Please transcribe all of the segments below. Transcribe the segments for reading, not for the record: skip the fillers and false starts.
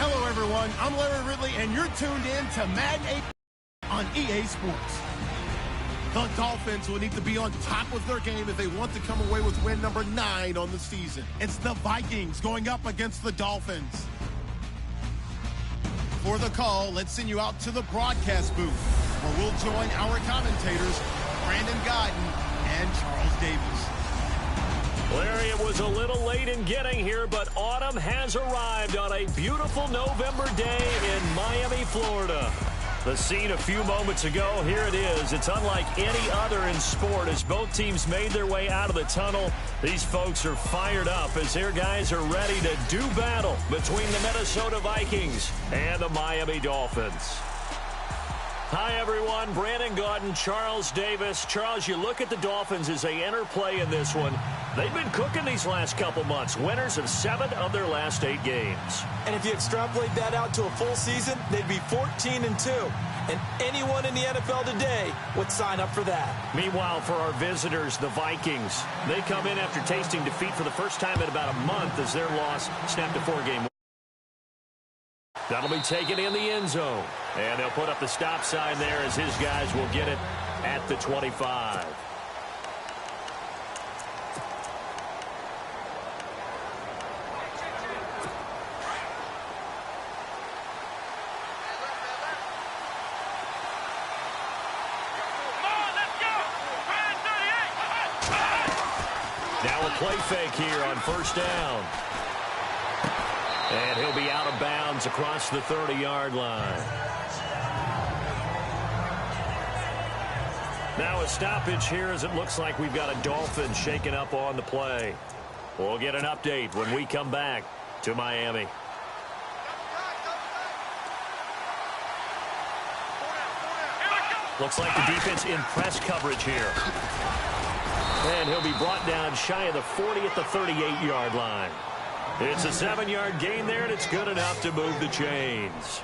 Hello, everyone. I'm Larry Ridley, and you're tuned in to Madden 8 on EA Sports. The Dolphins will need to be on top of their game if they want to come away with win number 9 on the season. It's the Vikings going up against the Dolphins. For the call, let's send you out to the broadcast booth, where we'll join our commentators, Brandon Gaudin and Charles Davis. Larry, it was a little late in getting here, but autumn has arrived on a beautiful November day in Miami, Florida. The scene a few moments ago, here it is. It's unlike any other in sport as both teams made their way out of the tunnel. These folks are fired up as their guys are ready to do battle between the Minnesota Vikings and the Miami Dolphins. Hi, everyone. Brandon Gaudin, Charles Davis. Charles, you look at the Dolphins as they enter play in this one. They've been cooking these last couple months. Winners of 7 of their last 8 games. And if you extrapolate that out to a full season, they'd be 14-2. And anyone in the NFL today would sign up for that. Meanwhile, for our visitors, the Vikings, they come in after tasting defeat for the first time in about a month as their loss snapped a 4-game. That'll be taken in the end zone. And they'll put up the stop sign there as his guys will get it at the 25. Now a play fake here on first down. And he'll be out of bounds across the 30-yard line. Now a stoppage here as it looks like we've got a Dolphin shaken up on the play. We'll get an update when we come back to Miami. Looks like the defense in press coverage here. And he'll be brought down shy of the 40 at the 38-yard line. It's a 7-yard gain there, and it's good enough to move the chains.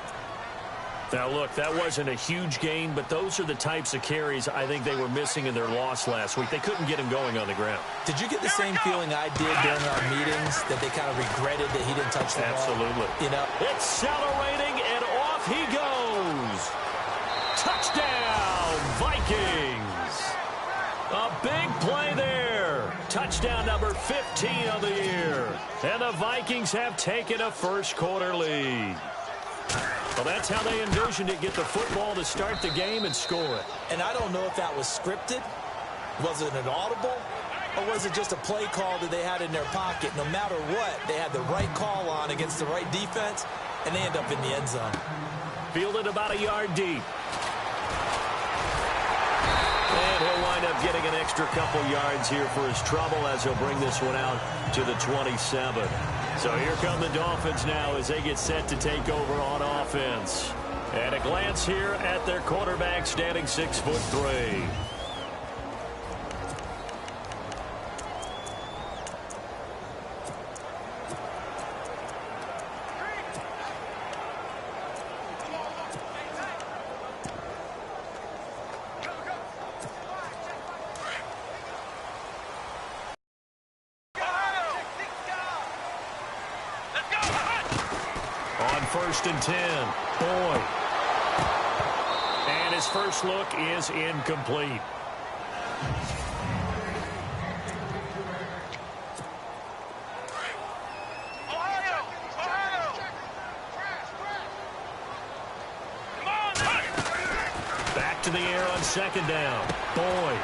Now, look, that wasn't a huge gain, but those are the types of carries I think they were missing in their loss last week. They couldn't get him going on the ground. Did you get the same feeling I did during our meetings, that they kind of regretted that he didn't touch the ball? Absolutely. You know, accelerating, and off he goes. Touchdown, Vikings. A big play there. Touchdown number 15 of the year. And the Vikings have taken a first-quarter lead. Well, that's how they envisioned it, get the football to start the game and score it. And I don't know if that was scripted. Was it an audible? Or was it just a play call that they had in their pocket? No matter what, they had the right call on against the right defense, and they end up in the end zone. Fielded about a yard deep. And he'll wind up getting an extra couple yards here for his trouble as he'll bring this one out to the 27. So here come the Dolphins now as they get set to take over on offense. And a glance here at their quarterback standing 6'3". First and 10. Boyd. And his first look is incomplete. Back to the air on second down. Boyd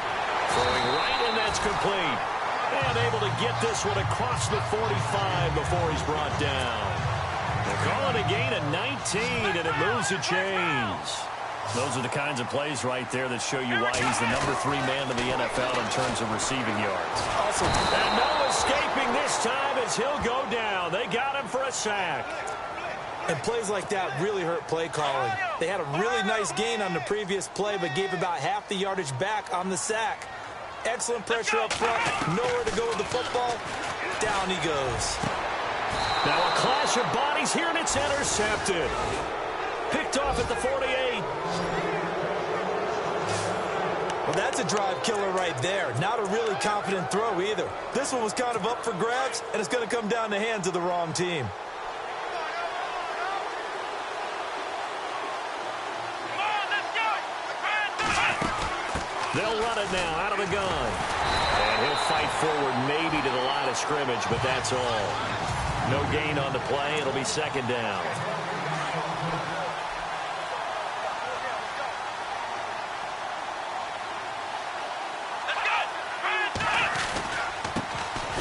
throwing right, and that's complete. And able to get this one across the 45 before he's brought down. They're calling a gain of 19, and it moves the chains. Those are the kinds of plays right there that show you why he's the number 3 man in the NFL in terms of receiving yards. Awesome. And no escaping this time as he'll go down. They got him for a sack. And plays like that really hurt play calling. They had a really nice gain on the previous play, but gave about half the yardage back on the sack. Excellent pressure up front. Nowhere to go with the football. Down he goes. Now a clash of bodies here, and it's intercepted. Picked off at the 48. Well, that's a drive killer right there. Not a really confident throw either. This one was kind of up for grabs, and it's going to come down the hands of the wrong team. They'll run it now out of the gun. And he'll fight forward maybe to the line of scrimmage, but that's all. No gain on the play. It'll be second down.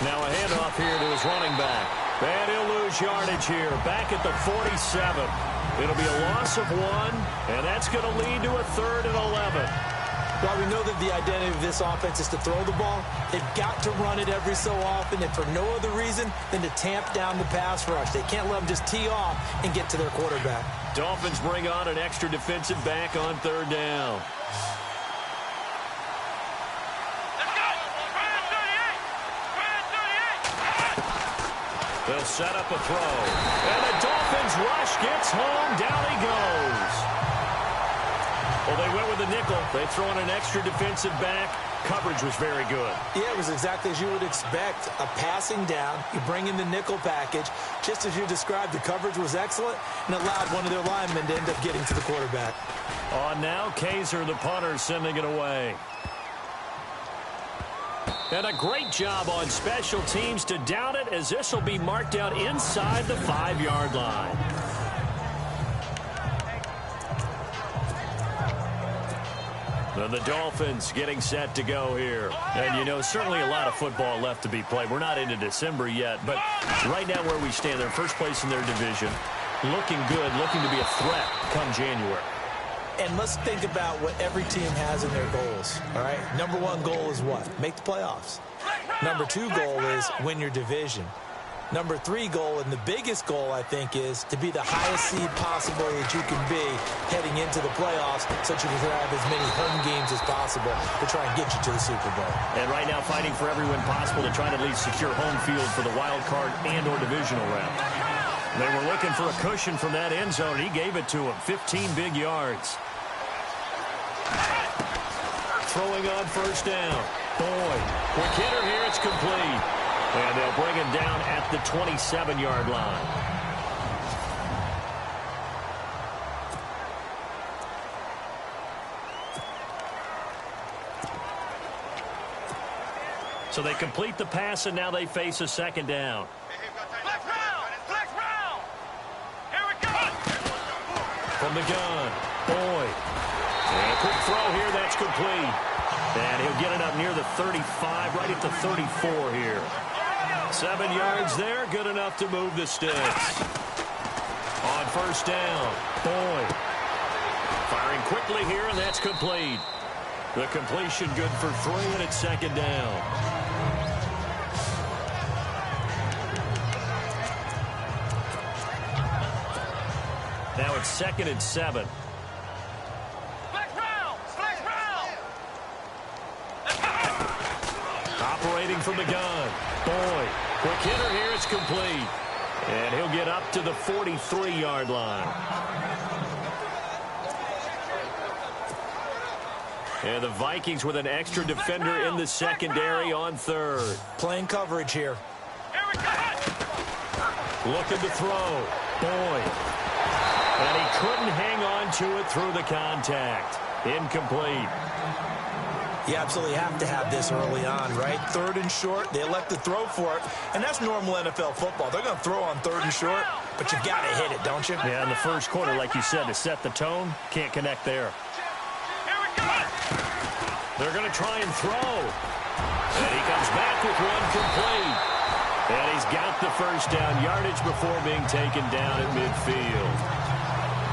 Now a handoff here to his running back. And he'll lose yardage here. Back at the 47. It'll be a loss of 1, and that's going to lead to a 3rd and 11. While we know that the identity of this offense is to throw the ball, they've got to run it every so often, and for no other reason than to tamp down the pass rush. They can't let them just tee off and get to their quarterback. Dolphins bring on an extra defensive back on 3rd down. They'll set up a throw. And the Dolphins rush gets home. Down he goes. Well, they went with the nickel. They throw in an extra defensive back. Coverage was very good. Yeah, it was exactly as you would expect. A passing down. You bring in the nickel package. Just as you described, the coverage was excellent and allowed one of their linemen to end up getting to the quarterback. On now, Kaiser, the punter, sending it away. And a great job on special teams to down it, as this will be marked out inside the 5-yard line. And the Dolphins getting set to go here. And, you know, certainly a lot of football left to be played. We're not into December yet, but right now where we stand, they're first place in their division. Looking good, looking to be a threat come January. And let's think about what every team has in their goals, all right? Number 1 goal is what? Make the playoffs. Number 2 goal is win your division. Number 3 goal, and the biggest goal, I think, is to be the highest seed possible that you can be heading into the playoffs, so that you can have as many home games as possible to try and get you to the Super Bowl. And right now fighting for every win possible to try to at least secure home field for the wild card and or divisional round. They were looking for a cushion from that end zone. He gave it to him. 15 big yards. Throwing on first down. Boyd. Quick hitter here. It's complete. And they'll bring him down at the 27-yard line. So they complete the pass, and now they face a second down. From the gun, Boyd. And a quick throw here, that's complete. And he'll get it up near the 35, right at the 34 here. 7 yards there, good enough to move the sticks. On first down, Boyd. Firing quickly here, and that's complete. The completion good for 3, and it's second down. Now it's 2nd and 7. Operating from the gun. Boyd. Quick hitter here. It's complete. And he'll get up to the 43-yard line. And the Vikings with an extra defender in the secondary on 3rd. Playing coverage here. Looking to throw. Boyd. And he couldn't hang on to it through the contact. Incomplete. You absolutely have to have this early on, right? 3rd and short, they elect to throw for it, and that's normal NFL football. They're going to throw on 3rd and short, but you've got to hit it, don't you? Yeah, in the first quarter, like you said, to set the tone, can't connect there. They're going to try and throw. And he comes back with one complete. And he's got the first down yardage before being taken down at midfield.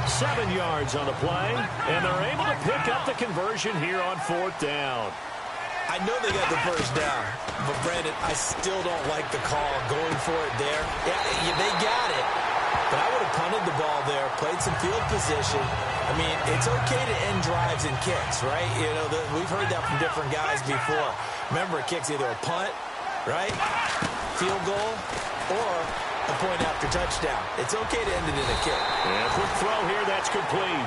7 yards on the play, and they're able to pick up the conversion here on 4th down. I know they got the first down, but Brandon, I still don't like the call going for it there. Yeah, they got it, but I would have punted the ball there, played some field position. I mean, it's okay to end drives and kicks, right? You know, we've heard that from different guys before. Remember, a kick's either a punt, right, field goal, or a point after touchdown. It's okay to end it in a kick. And a quick throw here, that's complete.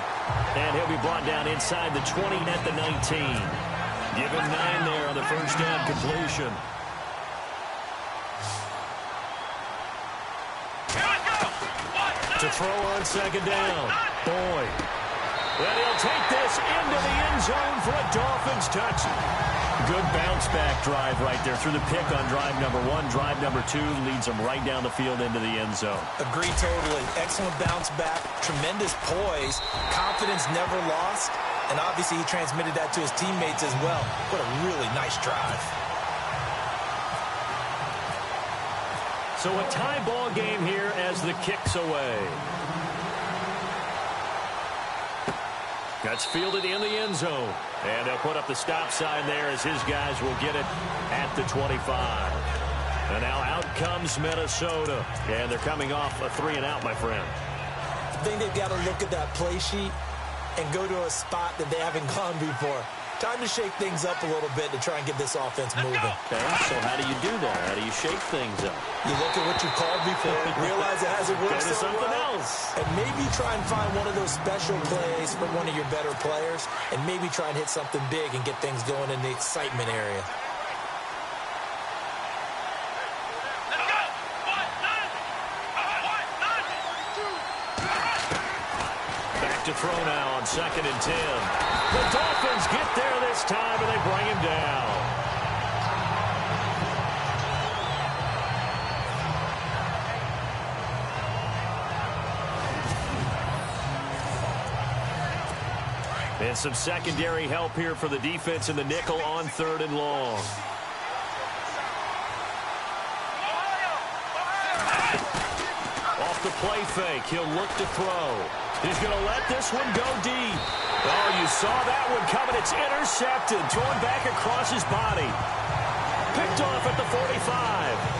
And he'll be brought down inside the 20 at the 19. Give him 9 there on the first down completion. To throw on second down, Boyd. And he'll take this into the end zone for a Dolphins touch. Good bounce-back drive right there through the pick on drive number 1. Drive number 2 leads them right down the field into the end zone. Agree totally. Excellent bounce-back, tremendous poise, confidence never lost, and obviously he transmitted that to his teammates as well. What a really nice drive. So a tie ball game here as the kick's away. That's fielded in the end zone. And they'll put up the stop sign there as his guys will get it at the 25. And now out comes Minnesota. And they're coming off a 3-and-out, my friend. I think they've got to look at that play sheet and go to a spot that they haven't gone before. Time to shake things up a little bit to try and get this offense moving. Okay, so how do you do that? How do you shake things up? You look at what you called before, realize it hasn't worked Go to something else. and maybe try and find one of those special plays from one of your better players, and maybe try and hit something big and get things going in the excitement area. Back to throw now on 2nd and 10. The Dolphins get there this time, and they bring him down. And some secondary help here for the defense in the nickel on 3rd and long. Off the play fake, he'll look to throw. He's going to let this one go deep. Oh, you saw that one coming. It's intercepted. Thrown back across his body. Picked off at the 45.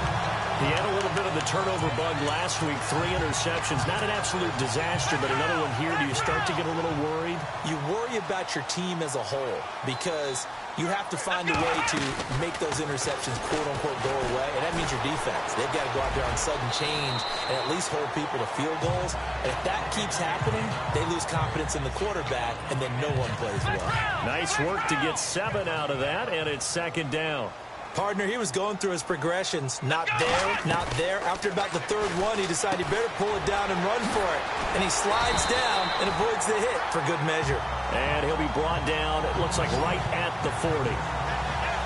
He had a little bit of the turnover bug last week. 3 interceptions. Not an absolute disaster, but another one here. Do you start to get a little worried? You worry about your team as a whole because you have to find a way to make those interceptions, quote-unquote, go away, and that means your defense. They've got to go out there on sudden change and at least hold people to field goals. And if that keeps happening, they lose confidence in the quarterback, and then no one plays well. Nice work to get 7 out of that, and it's 2nd down. Partner, he was going through his progressions. Not there, not there. After about the 3rd one, he decided he better pull it down and run for it. And he slides down and avoids the hit for good measure. And he'll be brought down, it looks like right at the 40.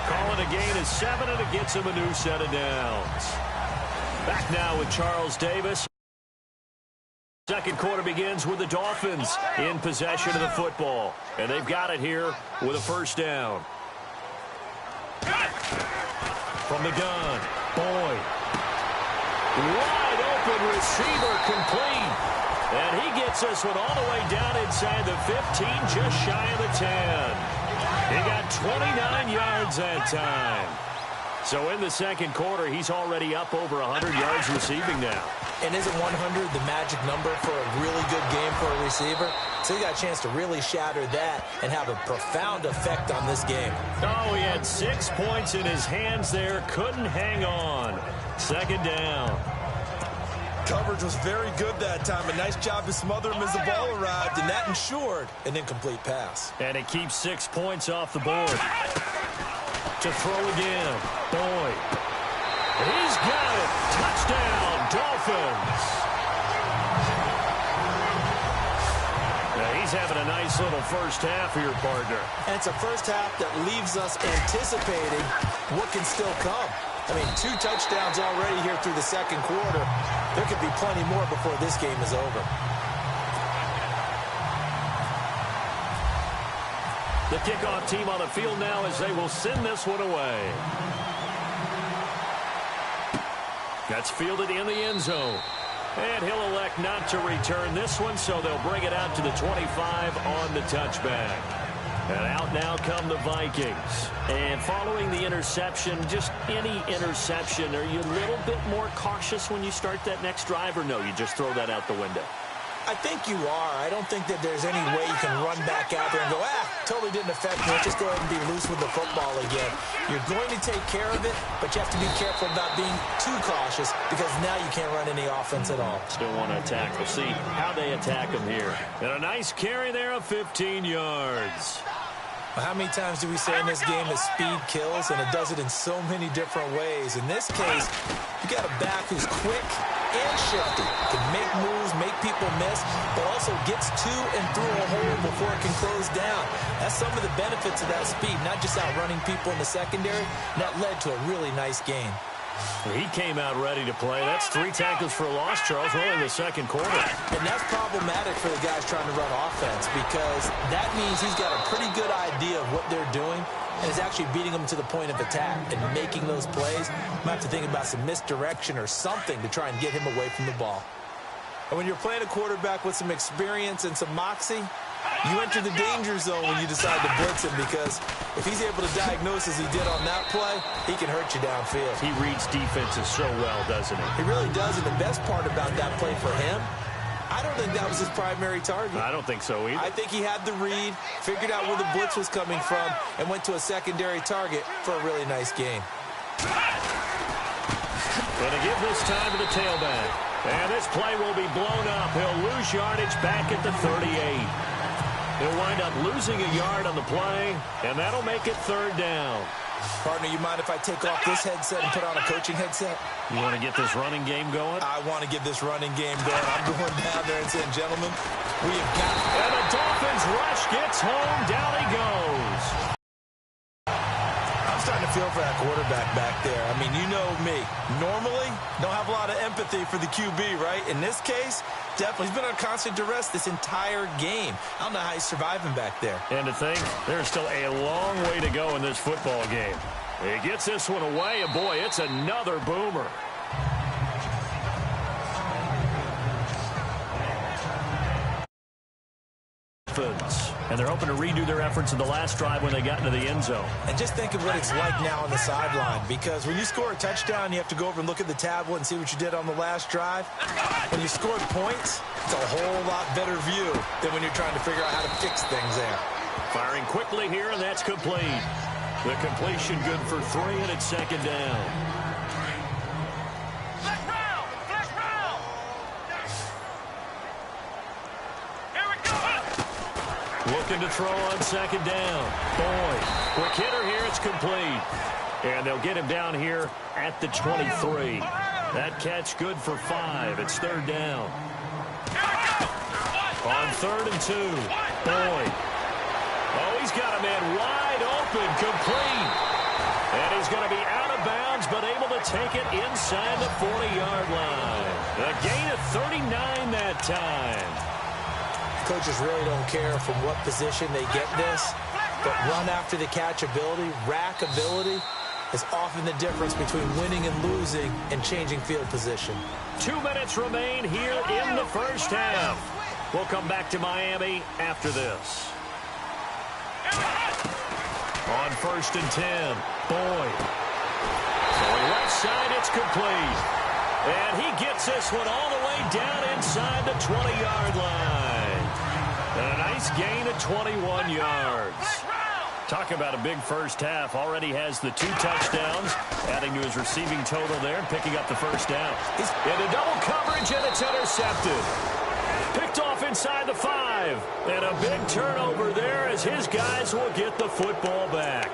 Calling a gain of 7, and it gets him a new set of downs. Back now with Charles Davis. Second quarter begins with the Dolphins in possession of the football. And they've got it here with a 1st down. From the gun, Boyd. Wide open receiver complete. And he gets this one all the way down inside the 15, just shy of the 10. He got 29 yards that time. So in the second quarter, he's already up over 100 yards receiving now. And isn't 100 the magic number for a really good game for a receiver? So he got a chance to really shatter that and have a profound effect on this game. Oh, he had 6 points in his hands there. Couldn't hang on. 2nd down. Coverage was very good that time. A nice job to smother him as the ball arrived, and that ensured an incomplete pass. And it keeps 6 points off the board. To throw again. Boyd. He's got it. Touchdown, Dolphins. Now he's having a nice little first half here, partner. And it's a first half that leaves us anticipating what can still come. I mean, 2 touchdowns already here through the second quarter. There could be plenty more before this game is over. The kickoff team on the field now as they will send this one away. That's fielded in the end zone. And he'll elect not to return this one, so they'll bring it out to the 25 on the touchback. And out now come the Vikings. And following the interception, just any interception, are you a little bit more cautious when you start that next drive, or no, you just throw that out the window? I think you are. I don't think that there's any way you can run back out there and go, totally didn't affect me. Just go ahead and be loose with the football again. You're going to take care of it, but you have to be careful about being too cautious because now you can't run any offense at all. Still want to attack. We'll see how they attack him here. And a nice carry there of 15 yards. How many times do we say in this game that speed kills, and it does it in so many different ways? In this case, you got a back who's quick and shifty, can make make moves, make people miss, but also gets to and through a hole before it can close down. That's some of the benefits of that speed, not just outrunning people in the secondary. And that led to a really nice gain. He came out ready to play. That's 3 tackles for a loss, Charles. We're only in the second quarter. And that's problematic for the guys trying to run offense because that means he's got a pretty good idea of what they're doing and is actually beating them to the point of attack and making those plays. Might have to think about some misdirection or something to try and get him away from the ball. And when you're playing a quarterback with some experience and some moxie, you enter the danger zone when you decide to blitz him because if he's able to diagnose as he did on that play, he can hurt you downfield. He reads defenses so well, doesn't he? He really does, and the best part about that play for him, I don't think that was his primary target. I don't think so either. I think he had the read, figured out where the blitz was coming from, and went to a secondary target for a really nice gain. Going to give this time to the tailback. And this play will be blown up. He'll lose yardage back at the 38. He'll wind up losing a yard on the play, and that'll make it 3rd down. Partner, you mind if I take off this headset and put on a coaching headset? You want to get this running game going? I want to get this running game going. I'm going down there and saying, gentlemen, we have got it. And the Dolphins rush gets home. Down he goes. I'm starting to feel for that quarterback back there. I mean, you know me. Normally, don't have a lot of empathy for the QB, right? In this case, definitely. He's been on constant duress this entire game. I don't know how he's surviving back there. And to think, there's still a long way to go in this football game. He gets this one away, and boy, it's another boomer. And they're hoping to redo their efforts in the last drive when they got into the end zone. And just think of what it's like now on the sideline, because when you score a touchdown, you have to go over and look at the tablet and see what you did on the last drive. When you scored points, it's a whole lot better view than when you're trying to figure out how to fix things there. Firing quickly here, and that's complete. The completion good for 3, and it's 2nd down. Looking to throw on 2nd down. Boyd, quick hitter here, it's complete. And they'll get him down here at the 23. That catch good for 5. It's 3rd down. On 3rd and 2. Boyd. Oh, he's got a man wide open, complete. And he's going to be out of bounds, but able to take it inside the 40-yard line. A gain of 39 that time. Coaches really don't care from what position they get this, but run after the catch ability, rack ability, is often the difference between winning and losing and changing field position. 2 minutes remain here in the first half. We'll come back to Miami after this. On 1st and 10, Boyd. Going left side, it's complete. And he gets this one all the way down inside the 20-yard line. And a nice gain of 21 yards. Talk about a big first half. Already has the 2 touchdowns, adding to his receiving total there and picking up the first down. Into double coverage, and it's intercepted. Picked off inside the 5. And a big turnover there as his guys will get the football back.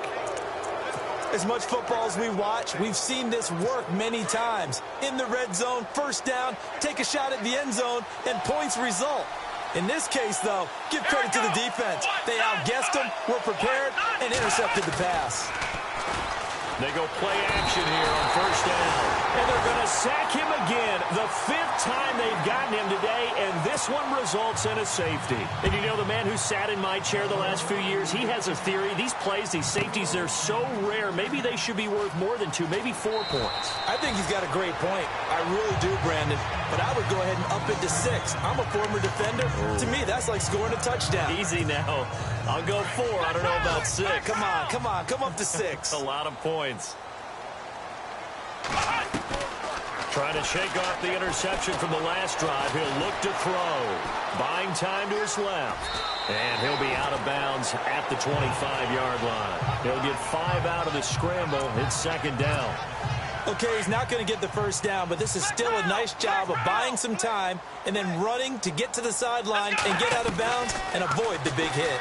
As much football as we watch, we've seen this work many times. In the red zone, first down, take a shot at the end zone, and points result. In this case, though, give credit to the defense. They outguessed them, were prepared, and intercepted the pass. They go play action here on first down. And they're going to sack him again. The 5th time they've gotten him today, and this one results in a safety. And you know, the man who sat in my chair the last few years, he has a theory. These plays, these safeties, they're so rare. Maybe they should be worth more than 2, maybe 4 points. I think he's got a great point. I really do, Brandon. But I would go ahead and up it to 6. I'm a former defender. Ooh. To me, that's like scoring a touchdown. Easy now. I'll go 4. I don't know about 6. Come on. Come up to 6. A lot of points. Trying to shake off the interception from the last drive. He'll look to throw. Buying time to his left. And he'll be out of bounds at the 25-yard line. He'll get 5 out of the scramble. It's 2nd down. Okay, he's not going to get the first down, but this is still a nice job of buying some time and then running to get to the sideline and get out of bounds and avoid the big hit.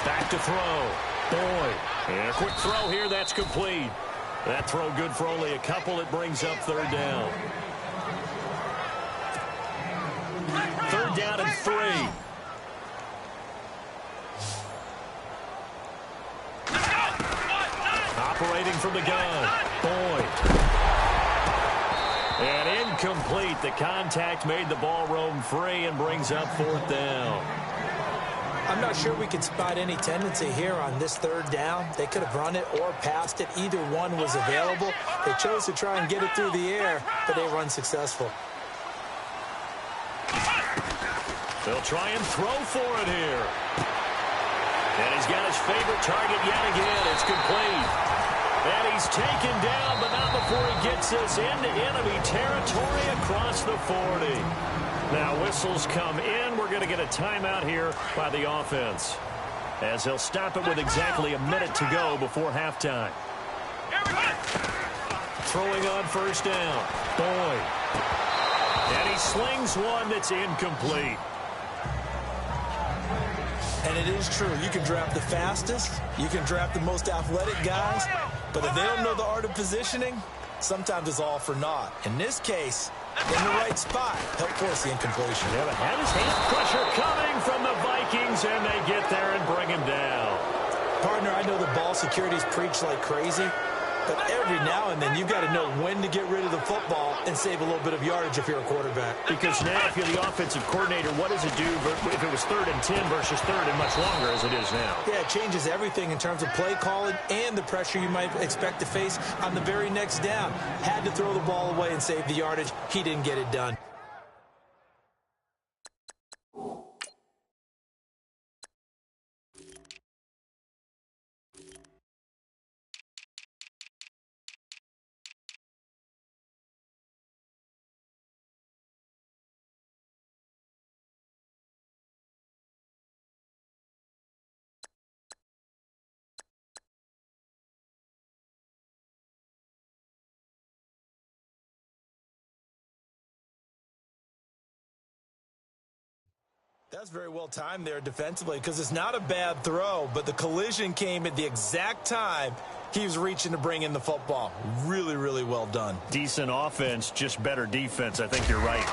Back to throw. Boyd. And a quick throw here. That's complete. That throw good for only a couple. It brings up 3rd down. and 3. Operating from the gun. Boyd. And incomplete. The contact made the ball roam free and brings up 4th down. I'm not sure we could spot any tendency here on this 3rd down. They could have run it or passed it. Either one was available. They chose to try and get it through the air, but they were unsuccessful. They'll try and throw for it here. And he's got his favorite target yet again. It's complete. And he's taken down, but not before he gets us into enemy territory across the 40. Now whistles come in. We're going to get a timeout here by the offense, as they'll stop it with exactly a minute to go before halftime. Throwing on 1st down. Boyd. And he slings one that's incomplete. And it is true. You can draft the fastest. You can draft the most athletic guys. But if they don't know the art of positioning, sometimes it's all for naught. In this case, in the right spot, help force the incompletion. Yeah, but had his hand pressure coming from the Vikings, and they get there and bring him down. Partner, I know the ball security's preached like crazy, but every now and then you've got to know when to get rid of the football and save a little bit of yardage if you're a quarterback. Because now if you're the offensive coordinator, what does it do if it was 3rd and 10 versus 3rd and much longer as it is now? Yeah, it changes everything in terms of play calling and the pressure you might expect to face on the very next down. Had to throw the ball away and save the yardage. He didn't get it done. That's very well timed there defensively, because it's not a bad throw, but the collision came at the exact time he was reaching to bring in the football. Really, really well done. Decent offense, just better defense. I think you're right.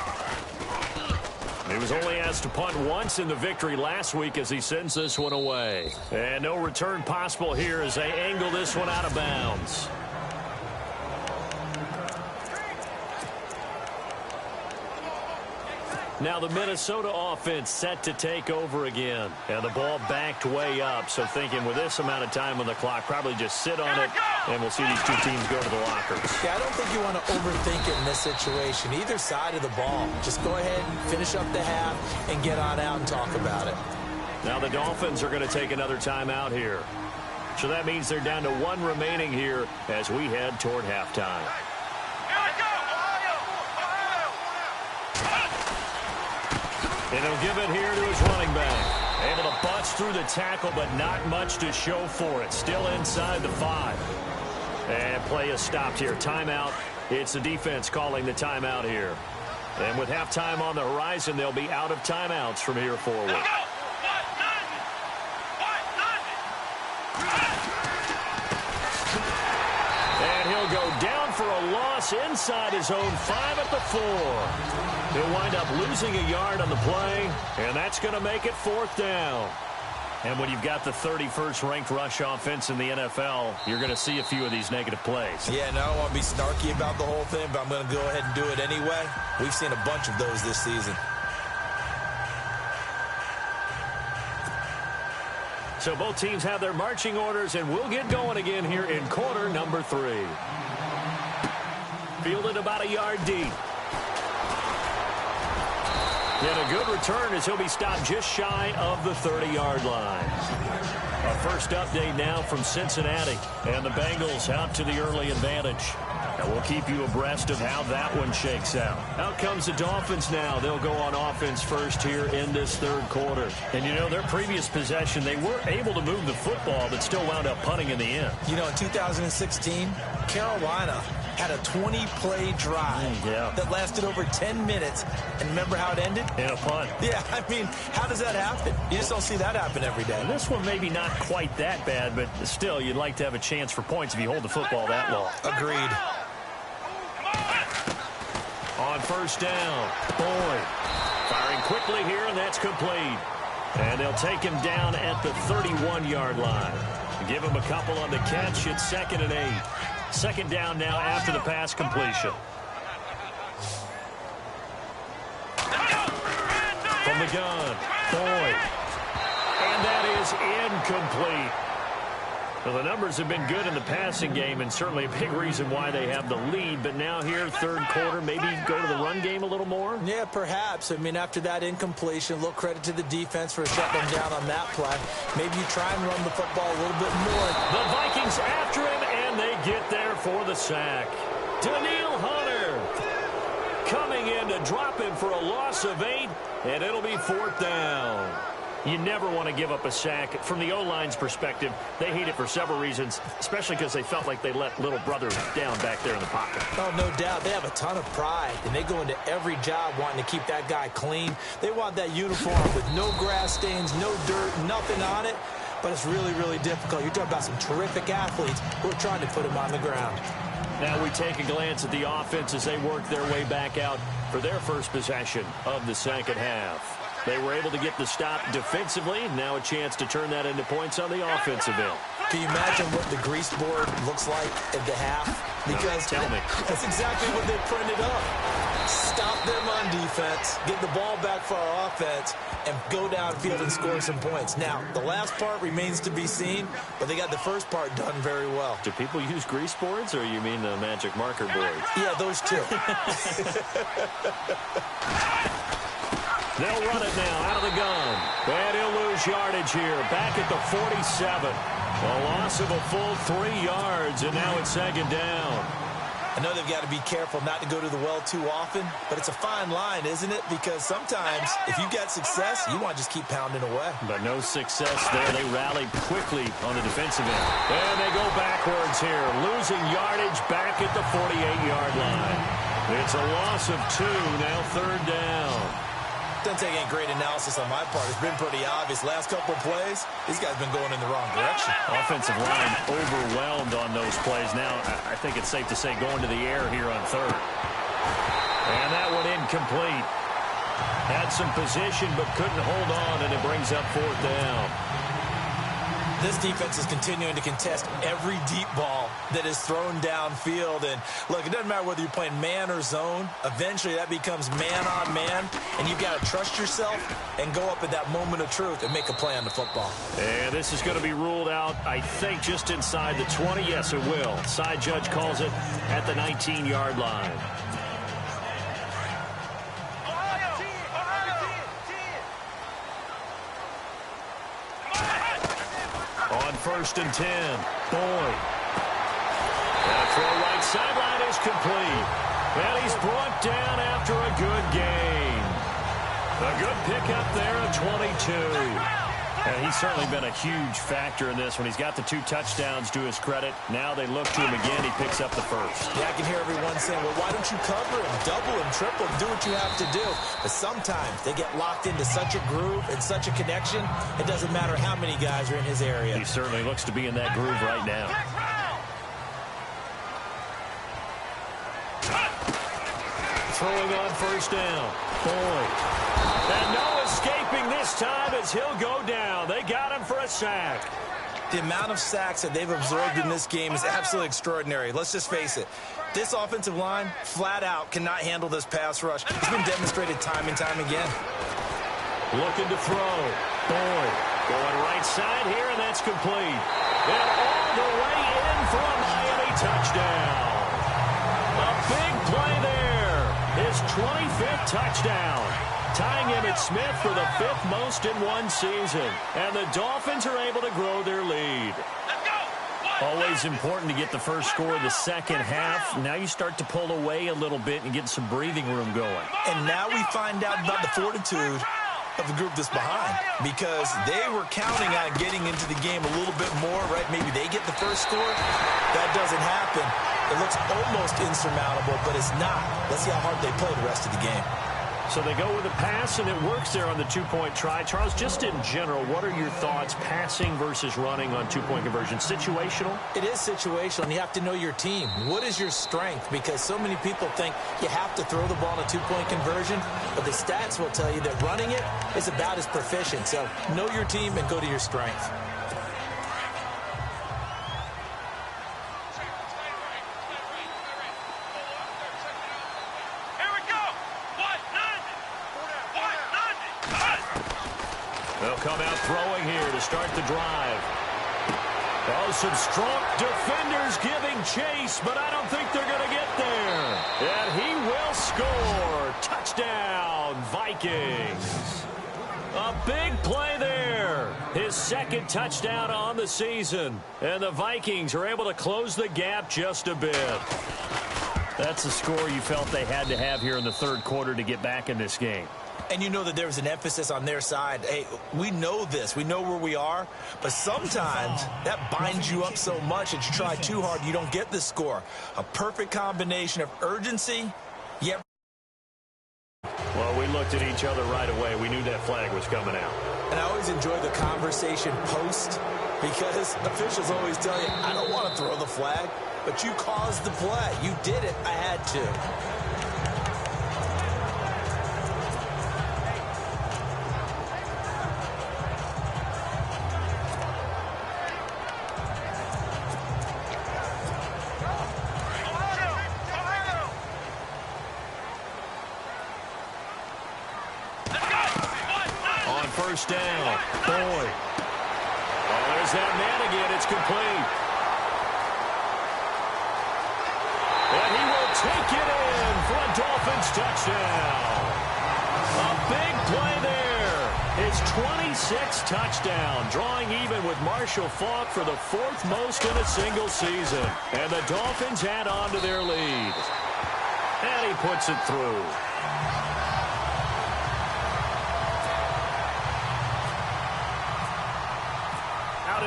He was only asked to punt once in the victory last week as he sends this one away. And no return possible here as they angle this one out of bounds. Now the Minnesota offense set to take over again. And the ball backed way up, so thinking with this amount of time on the clock, probably just sit on it, and we'll see these two teams go to the lockers. Yeah, I don't think you want to overthink it in this situation. Either side of the ball. Just go ahead and finish up the half and get on out and talk about it. Now the Dolphins are going to take another timeout here. So that means they're down to 1 remaining here as we head toward halftime. And he'll give it here to his running back. Able to bust through the tackle, but not much to show for it. Still inside the 5. And play is stopped here. Timeout. It's the defense calling the timeout here. And with halftime on the horizon, they'll be out of timeouts from here forward. And he'll go down for a loss inside his own 5 at the 4. He'll wind up losing a yard on the play, and that's going to make it 4th down. And when you've got the 31st ranked rush offense in the NFL, you're going to see a few of these negative plays. Yeah, and I don't want to be snarky about the whole thing, but I'm going to go ahead and do it anyway. We've seen a bunch of those this season. So both teams have their marching orders, and we'll get going again here in quarter number 3. Fielded about a yard deep. And a good return as he'll be stopped just shy of the 30-yard line. Our first update now from Cincinnati. And the Bengals out to the early advantage. And we'll keep you abreast of how that one shakes out. Out comes the Dolphins now. They'll go on offense first here in this 3rd quarter. And, you know, their previous possession, they were able to move the football, but still wound up punting in the end. You know, in 2016, Carolina had a 20-play drive that lasted over 10 minutes. And remember how it ended? In a punt. Yeah, I mean, how does that happen? You just don't see that happen every day. And this one maybe not quite that bad, but still, you'd like to have a chance for points if you hold the football that long. Agreed. On 1st down, Boyd. Firing quickly here, and that's complete. And they'll take him down at the 31-yard line. Give him a couple on the catch. It's 2nd and 8. Second down now after the pass completion. From the gun, Boyd. And that is incomplete. Well, the numbers have been good in the passing game, and certainly a big reason why they have the lead. But now here, third quarter, maybe go to the run game a little more? Yeah, perhaps. I mean, after that incompletion, a little credit to the defense for shutting them down on that play. Maybe you try and run the football a little bit more. The Vikings after him, and they get there for the sack. Daniil Hunter coming in to drop him for a loss of 8, and it'll be 4th down. You never want to give up a sack. From the O-line's perspective, they hate it for several reasons, especially because they felt like they let little brother down back there in the pocket. Oh, no doubt. They have a ton of pride, and they go into every job wanting to keep that guy clean. They want that uniform with no grass stains, no dirt, nothing on it, but it's really, really difficult. You're talking about some terrific athletes who are trying to put him on the ground. Now we take a glance at the offense as they work their way back out for their first possession of the second half. They were able to get the stop defensively. Now a chance to turn that into points on the offensive end. Can you imagine what the grease board looks like at the half? Because tell me. That's exactly what they printed up. Stop them on defense, get the ball back for our offense, and go downfield and score some points. Now, the last part remains to be seen, but they got the first part done very well. Do people use grease boards, or you mean the magic marker boards? Yeah, those two. They'll run it now out of the gun. And he'll lose yardage here. Back at the 47. A loss of a full 3 yards, and now it's 2nd down. I know they've got to be careful not to go to the well too often, but it's a fine line, isn't it? Because sometimes if you get success, you want to just keep pounding away. But no success there. They rallied quickly on the defensive end. And they go backwards here, losing yardage back at the 48-yard line. It's a loss of 2, now 3rd down. Doesn't take any great analysis on my part. It's been pretty obvious. Last couple of plays, these guys have been going in the wrong direction. Offensive line overwhelmed on those plays. Now, I think it's safe to say going to the air here on 3rd. And that one incomplete. Had some position but couldn't hold on, and it brings up 4th down. This defense is continuing to contest every deep ball that is thrown downfield. And, look, it doesn't matter whether you're playing man or zone. Eventually, that becomes man-on-man, and you've got to trust yourself and go up at that moment of truth and make a play on the football. And this is going to be ruled out, I think, just inside the 20. Yes, it will. Side judge calls it at the 19-yard line. On 1st and 10, Boyd. That throw right sideline is complete. And he's brought down after a good gain. A good pickup there at 22. And he's certainly been a huge factor in this when he's got the 2 touchdowns to his credit. Now they look to him again. He picks up the first. Yeah, I can hear everyone saying, well, why don't you cover him, double him, triple him, do what you have to do. But sometimes they get locked into such a groove and such a connection, it doesn't matter how many guys are in his area. He certainly looks to be in that groove right now. Throwing on 1st down. Boyd. And no escaping this time as he'll go down. They got him for a sack. The amount of sacks that they've observed in this game is absolutely extraordinary. Let's just face it. This offensive line, flat out, cannot handle this pass rush. It's been demonstrated time and time again. Looking to throw. Boyd going right side here, and that's complete. And all the way in for a Miami touchdown. A big play there. His 25th touchdown. Tying Emmitt Smith for the 5th most in one season. And the Dolphins are able to grow their lead. Always important to get the first score of the second half. Now you start to pull away a little bit and get some breathing room going. And now we find out about the fortitude of the group that's behind, because they were counting on getting into the game a little bit more, right? Maybe they get the first score. That doesn't happen. It looks almost insurmountable, but it's not. Let's see how hard they play the rest of the game. So they go with a pass, and it works there on the two-point try. Charles, just in general, what are your thoughts passing versus running on two-point conversion? Situational? It is situational, and you have to know your team. What is your strength? Because so many people think you have to throw the ball in a two-point conversion, but the stats will tell you that running it is about as proficient. So know your team and go to your strength. They'll come out throwing here to start the drive. Oh, some strong defenders giving chase, but I don't think they're going to get there. And he will score. Touchdown, Vikings. A big play there. His second touchdown on the season. And the Vikings are able to close the gap just a bit. That's the score you felt they had to have here in the third quarter to get back in this game. And you know that there was an emphasis on their side. Hey, we know this. We know where we are. But sometimes that binds you up so much that you try too hard, you don't get the score. A perfect combination of urgency, yet. Well, we looked at each other right away. We knew that flag was coming out. And I always enjoy the conversation post because officials always tell you, I don't want to throw the flag, but you caused the play. You did it. I had to. First down. Boy. Oh, there's that man again. It's complete. And he will take it in for a Dolphins touchdown. A big play there. His 26th touchdown, drawing even with Marshall Faulk for the fourth most in a single season. And the Dolphins add on to their lead. And he puts it through.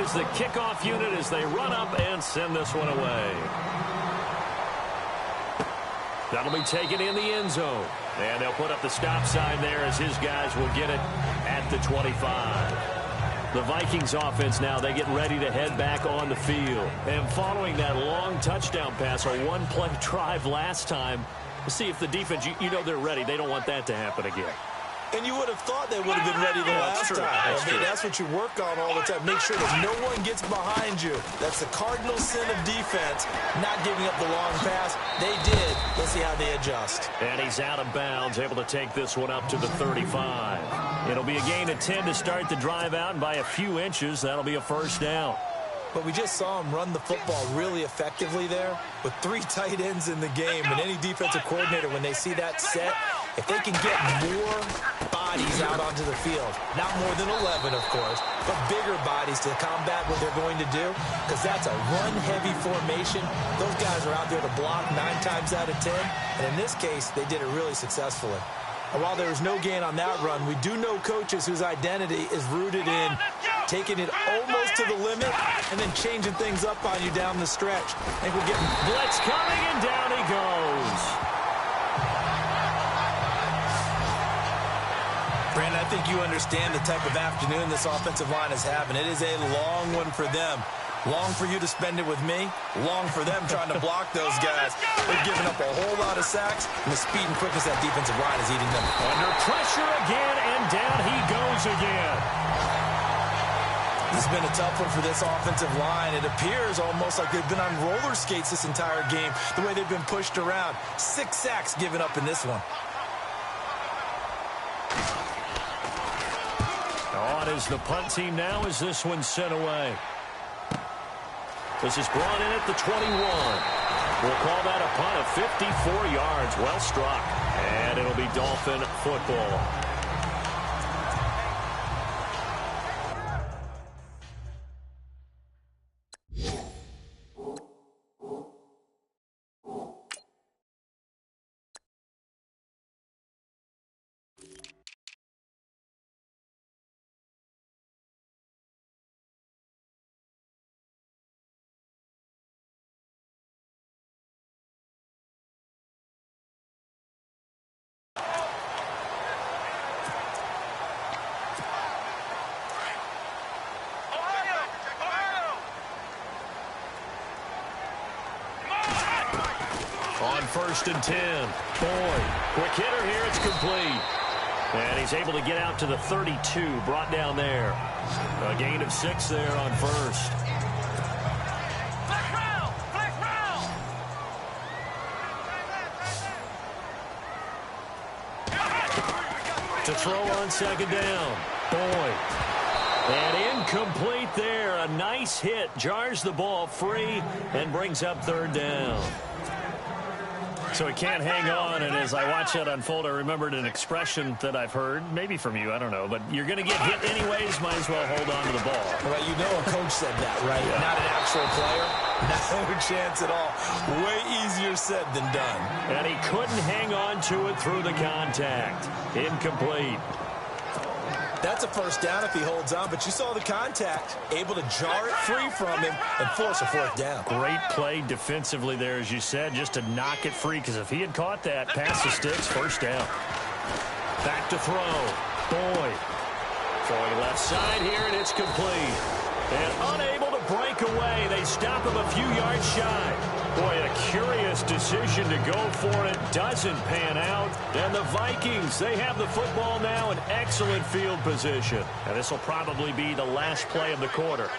Is the kickoff unit as they run up and send this one away. That'll be taken in the end zone. And they'll put up the stop sign there as his guys will get it at the 25. The Vikings offense now, they get ready to head back on the field. And following that long touchdown pass, a one-play drive last time, we'll see if the defense, you know they're ready. They don't want that to happen again. And you would have thought they would have been ready the last time. That's what you work on all the time. Make sure that no one gets behind you. That's the cardinal sin of defense, not giving up the long pass. They did. Let's see how they adjust. And he's out of bounds, able to take this one up to the 35. It'll be a gain of 10 to start the drive out, and by a few inches, that'll be a first down. But we just saw him run the football really effectively there with 3 tight ends in the game. And any defensive coordinator, when they see that set, if they can get more bodies out onto the field, not more than 11, of course, but bigger bodies to combat what they're going to do, because that's a run-heavy formation. Those guys are out there to block 9 times out of 10, and in this case, they did it really successfully. And while there was no gain on that run, we do know coaches whose identity is rooted in taking it almost to the limit and then changing things up on you down the stretch. I think we're getting blitz coming, and down he goes. Brandon, I think you understand the type of afternoon this offensive line is having. It is a long one for them. Long for you to spend it with me. Long for them trying to block those guys. They're giving up a whole lot of sacks, and the speed and quickness that defensive line is eating them. Under pressure again, and down he goes again. This has been a tough one for this offensive line. It appears almost like they've been on roller skates this entire game, the way they've been pushed around. 6 sacks given up in this one. On is the punt team now as this one's sent away. This is brought in at the 21. We'll call that a punt of 54 yards. Well struck. And it'll be Dolphin football. 1st and 10. Boyd, quick hitter here. It's complete. And he's able to get out to the 32, brought down there. A gain of 6 there on 1st. To throw on 2nd down. Boyd. And incomplete there. A nice hit. Jars the ball free and brings up 3rd down. So he can't hang on, and as I watch that unfold, I remembered an expression that I've heard, maybe from you, I don't know, but you're going to get hit anyways, might as well hold on to the ball. Well, you know a coach said that, right? Yeah. Not an actual player. No chance at all. Way easier said than done. And he couldn't hang on to it through the contact. Incomplete. That's a 1st down if he holds on, but you saw the contact. Able to jar it free from him and force a 4th down. Great play defensively there, as you said, just to knock it free, because if he had caught that, pass the sticks, 1st down. Back to throw. Boyd. Throwing left side here, and it's complete. And unable to break away. They stop him a few yards shy. Boy, a curious decision to go for it. Doesn't pan out. And the Vikings, they have the football now in excellent field position. And this will probably be the last play of the quarter.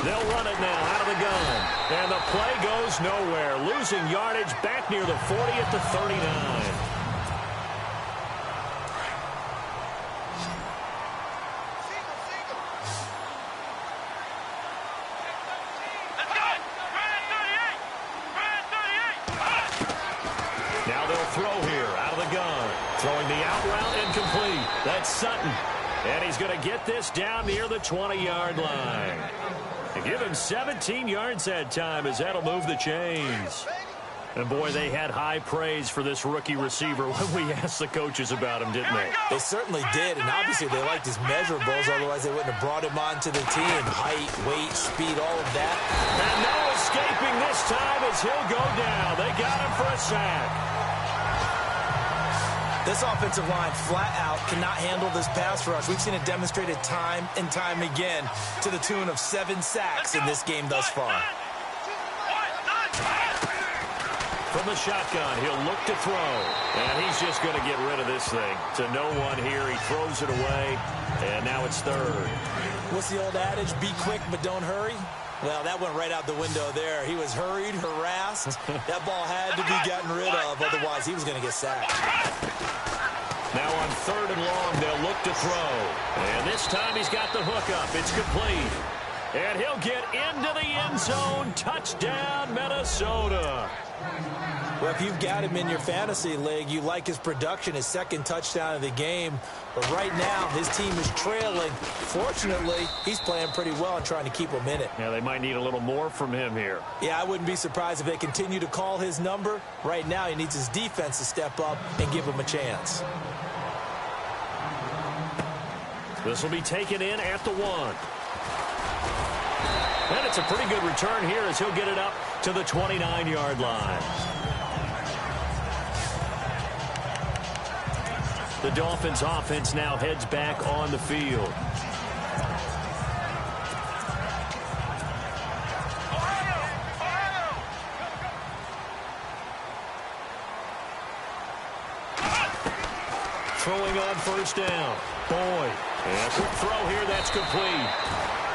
They'll run it now out of the gun. And the play goes nowhere. Losing yardage back near the 40 at the 39. That's Sutton. And he's going to get this down near the 20-yard line. And give him 17 yards that time, as that'll move the chains. And, boy, they had high praise for this rookie receiver when we asked the coaches about him, didn't they? They certainly did, and obviously they liked his measurables. Otherwise, they wouldn't have brought him onto the team. Height, weight, speed, all of that. And no escaping this time as he'll go down. They got him for a sack. This offensive line, flat out, cannot handle this pass rush. We've seen it demonstrated time and time again to the tune of 7 sacks in this game thus far. From the shotgun, he'll look to throw. And he's just going to get rid of this thing. To no one here. He throws it away. And now it's 3rd. What's the old adage? Be quick, but don't hurry. Well, that went right out the window there. He was hurried, harassed. That ball had to be gotten rid of. Otherwise, he was going to get sacked. Now on 3rd and long, they'll look to throw. And this time he's got the hook up. It's complete. And he'll get into the end zone. Touchdown, Minnesota. Well, if you've got him in your fantasy league, you like his production, his 2nd touchdown of the game. But right now, his team is trailing. Fortunately, he's playing pretty well and trying to keep them in it. Yeah, they might need a little more from him here. Yeah, I wouldn't be surprised if they continue to call his number. Right now, he needs his defense to step up and give him a chance. This will be taken in at the 1. And it's a pretty good return here as he'll get it up to the 29-yard line. The Dolphins offense now heads back on the field. Throwing on 1st down. Boyd. And quick throw here, that's complete.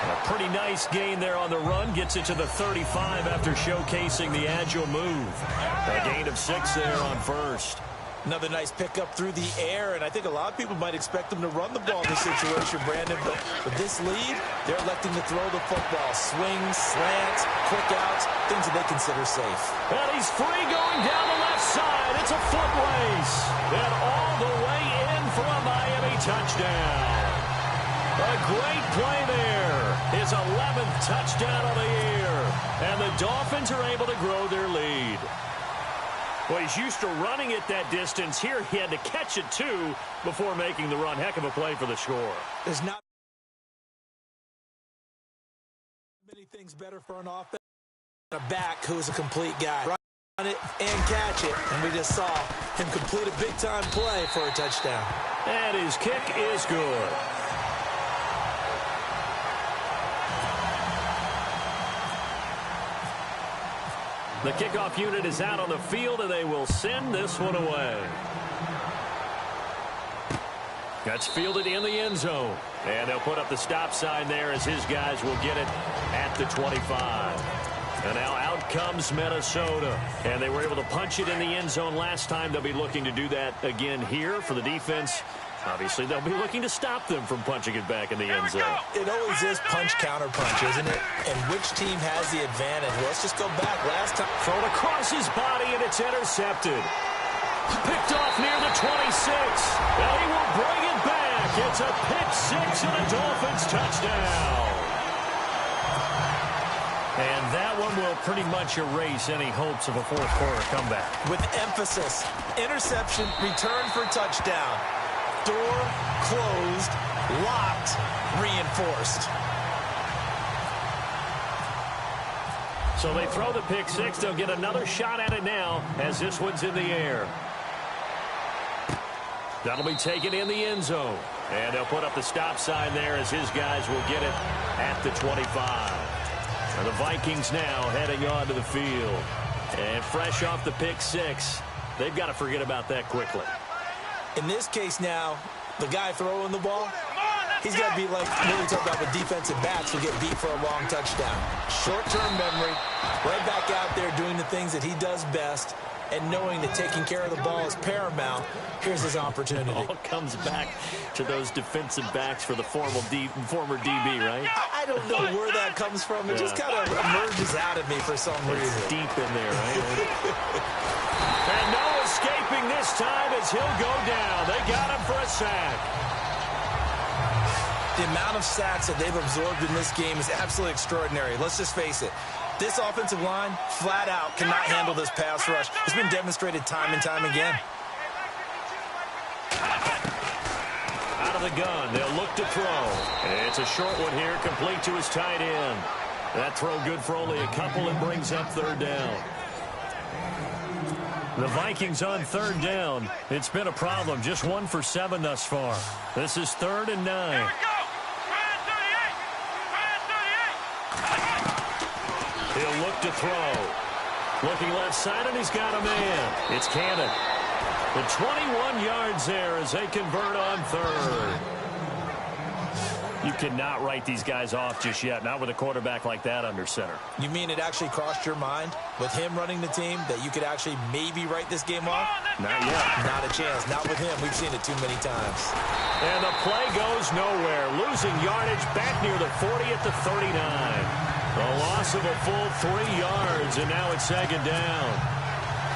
A pretty nice gain there on the run. Gets it to the 35 after showcasing the agile move. A gain of 6 there on 1st. Another nice pickup through the air, and I think a lot of people might expect them to run the ball in this situation, Brandon, but with this lead, they're electing to throw the football. Swings, slants, quick outs, things that they consider safe. And he's free going down the left side. It's a foot race. And all the way in for a Miami touchdown. A great play there. His 11th touchdown of the year. And the Dolphins are able to grow their lead. Well, he's used to running it that distance. Here he had to catch it, too, before making the run. Heck of a play for the score. There's not many things better for an offense than a back who's a complete guy. Run it and catch it. And we just saw him complete a big-time play for a touchdown. And his kick is good. The kickoff unit is out on the field, and they will send this one away. That's fielded in the end zone. And they'll put up the stop sign there as his guys will get it at the 25. And now out comes Minnesota. And they were able to punch it in the end zone last time. They'll be looking to do that again here for the defense. Obviously, they'll be looking to stop them from punching it back in the end zone. It always is punch-counter-punch, isn't it? And which team has the advantage? Well, let's just go back. Last time, thrown across his body, and it's intercepted. Picked off near the 26. And he will bring it back. It's a pick six and a Dolphins touchdown. And that one will pretty much erase any hopes of a fourth quarter comeback. With emphasis, interception, return for touchdown. Door closed, locked, reinforced. So they throw the pick six. They'll get another shot at it now as this one's in the air. That'll be taken in the end zone. And they'll put up the stop sign there as his guys will get it at the 25. And the Vikings now heading onto the field. And fresh off the pick six, they've got to forget about that quickly. In this case now, the guy throwing the ball, he's got to be like Millie talked about with defensive backs who get beat for a long touchdown. Short-term memory, right back out there doing the things that he does best, and knowing that taking care of the ball is paramount. Here's his opportunity. It all comes back to those defensive backs for the former DB, right? I don't know where that comes from. It just kind of emerges out of me for some reason. It's deep in there, right? And no escaping this time as he'll go down. They got him for a sack. The amount of sacks that they've absorbed in this game is absolutely extraordinary. Let's just face it. This offensive line, flat out, cannot handle this pass rush. It's been demonstrated time and time again. Out of the gun, they'll look to throw. It's a short one here, complete to his tight end. That throw good for only a couple and brings up third down. The Vikings on third down. It's been a problem. Just 1 for 7 thus far. This is 3rd and 9. He'll look to throw. Looking left side, and he's got a man. It's Cannon. The 21 yards there as they convert on third. You cannot write these guys off just yet, not with a quarterback like that under center. You mean it actually crossed your mind with him running the team that you could actually maybe write this game off? Not yet. Not a chance. Not with him. We've seen it too many times. And the play goes nowhere. Losing yardage back near the 40 at the 39. The loss of a full 3 yards, and now it's 2nd down.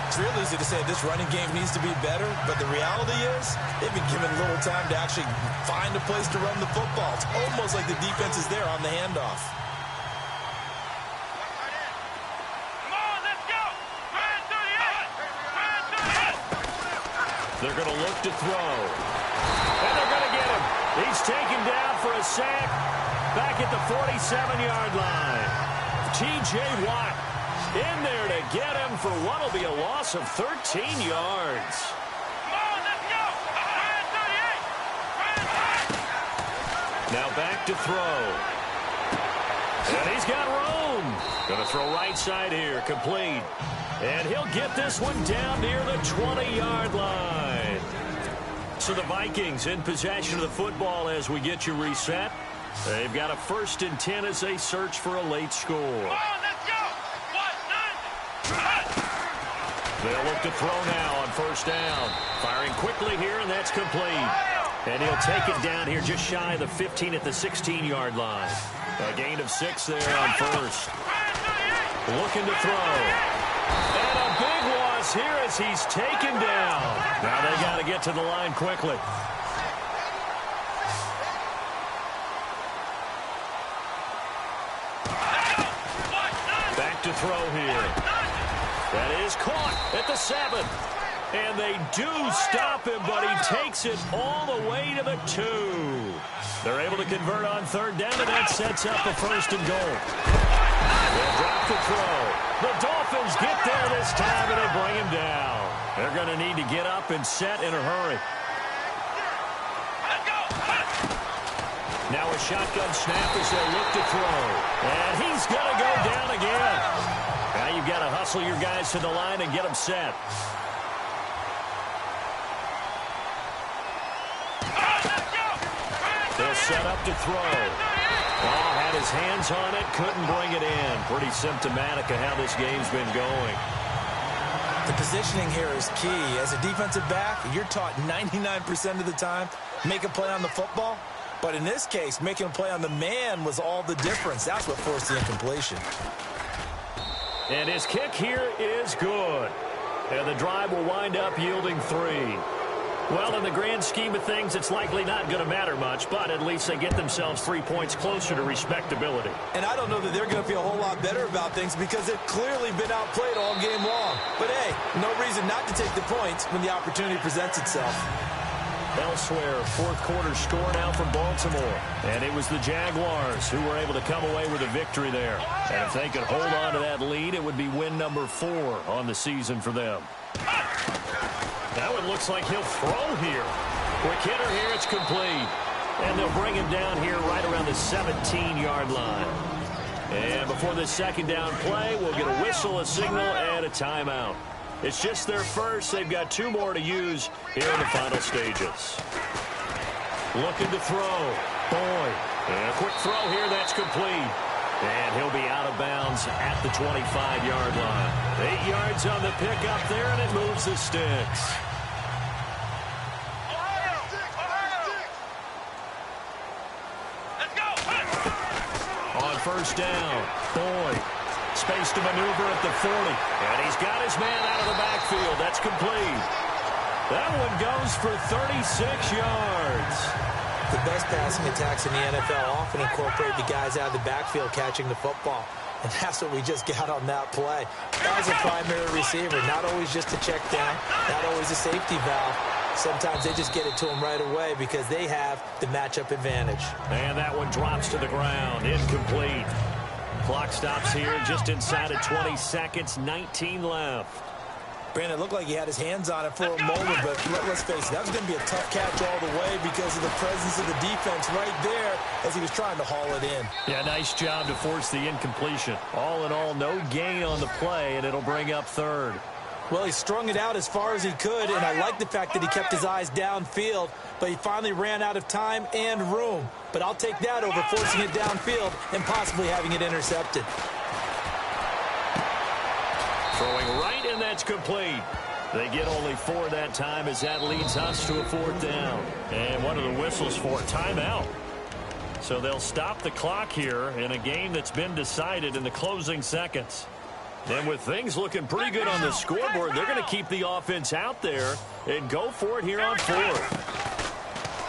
It's real easy to say this running game needs to be better, but the reality is they've been given little time to actually find a place to run the football. It's almost like the defense is there on the handoff. They're going to look to throw. And they're going to get him. He's taken down for a sack back at the 47-yard line. T.J. Watt in there to get him for what will be a loss of 13 yards. Now back to throw. And he's got room. Going to throw right side here, complete. And he'll get this one down near the 20-yard line. So the Vikings in possession of the football as we get you reset. They've got a 1st and 10 as they search for a late score. They'll look to throw now on 1st down. Firing quickly here, and that's complete. And he'll take it down here just shy of the 15 at the 16-yard line. A gain of 6 there on 1st. Looking to throw. And a big loss here as he's taken down. Now they got to get to the line quickly. Back to throw here. That is caught at the 7. And they do stop him, but he takes it all the way to the 2. They're able to convert on 3rd down, and that sets up a 1st and goal. They'll drop the throw. The Dolphins get there this time, and they bring him down. They're going to need to get up and set in a hurry. Now a shotgun snap as they look to throw. And he's going to go down again. Now Now you've got to hustle your guys to the line and get them set. They'll set up to throw. Oh, had his hands on it, couldn't bring it in. Pretty symptomatic of how this game's been going. The positioning here is key. As a defensive back, you're taught 99% of the time, make a play on the football. But in this case, making a play on the man was all the difference. That's what forced the incompletion. And his kick here is good. And the drive will wind up yielding 3. Well, in the grand scheme of things, it's likely not going to matter much, but at least they get themselves 3 points closer to respectability. And I don't know that they're going to feel a whole lot better about things because they've clearly been outplayed all game long. But, hey, no reason not to take the points when the opportunity presents itself. Elsewhere, fourth quarter score now from Baltimore. And it was the Jaguars who were able to come away with a victory there. And if they could hold on to that lead, it would be win number 4 on the season for them. That one looks like he'll throw here. Quick hitter here, it's complete. And they'll bring him down here right around the 17-yard line. And before this second down play, we'll get a whistle, a signal, and a timeout. It's just their first. They've got 2 more to use here in the final stages. Looking to throw. Boyd. And a quick throw here, that's complete. And he'll be out of bounds at the 25-yard line. 8 yards on the pickup there, and it moves the sticks. On first down, Boyd. Space to maneuver at the 40. And he's got his man out of the backfield. That's complete. That one goes for 36 yards. The best passing attacks in the NFL often incorporate the guys out of the backfield catching the football. And that's what we just got on that play. As a primary receiver, not always just a check down, not always a safety valve. Sometimes they just get it to them right away because they have the matchup advantage. And that one drops to the ground. Incomplete. Clock stops here just inside of 20 seconds, 19 left. Brandon, it looked like he had his hands on it for a moment, but let's face it, that was going to be a tough catch all the way because of the presence of the defense right there as he was trying to haul it in. Yeah, nice job to force the incompletion. All in all, no gain on the play, and it'll bring up third. Well, he strung it out as far as he could, and I like the fact that he kept his eyes downfield, but he finally ran out of time and room. But I'll take that over forcing it downfield and possibly having it intercepted. Throwing right, and that's complete. They get only 4 that time as that leads us to a 4th down. And what are the whistles for? Timeout. So they'll stop the clock here in a game that's been decided in the closing seconds. And with things looking pretty good on the scoreboard, they're going to keep the offense out there and go for it here on 4th.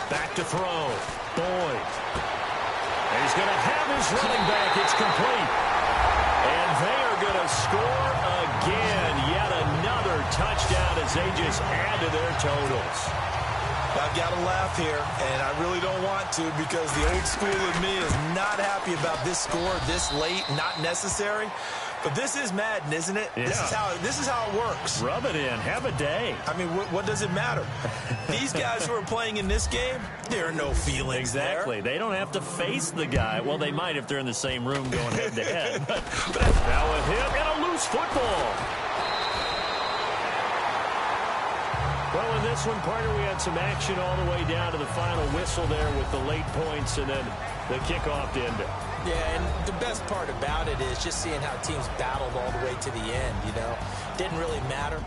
Back to throw. Boyd. And he's going to have his running back. It's complete. And they are going to score again. Yet another touchdown as they just add to their totals. I've got to laugh here, and I really don't want to because the old school in me is not happy about this score this late, not necessary. But this is Madden, isn't it? Yeah. This is how it works. Rub it in. Have a day. I mean, what does it matter? These guys who are playing in this game, there are no feelings Exactly. there. They don't have to face the guy. Well, they might if they're in the same room going head-to-head. But now a hit and a loose football. Well, in this one, partner, we had some action all the way down to the final whistle there with the late points and then the kickoff to end it. Yeah, and the best part about it is just seeing how teams battled all the way to the end, you know. Didn't really matter.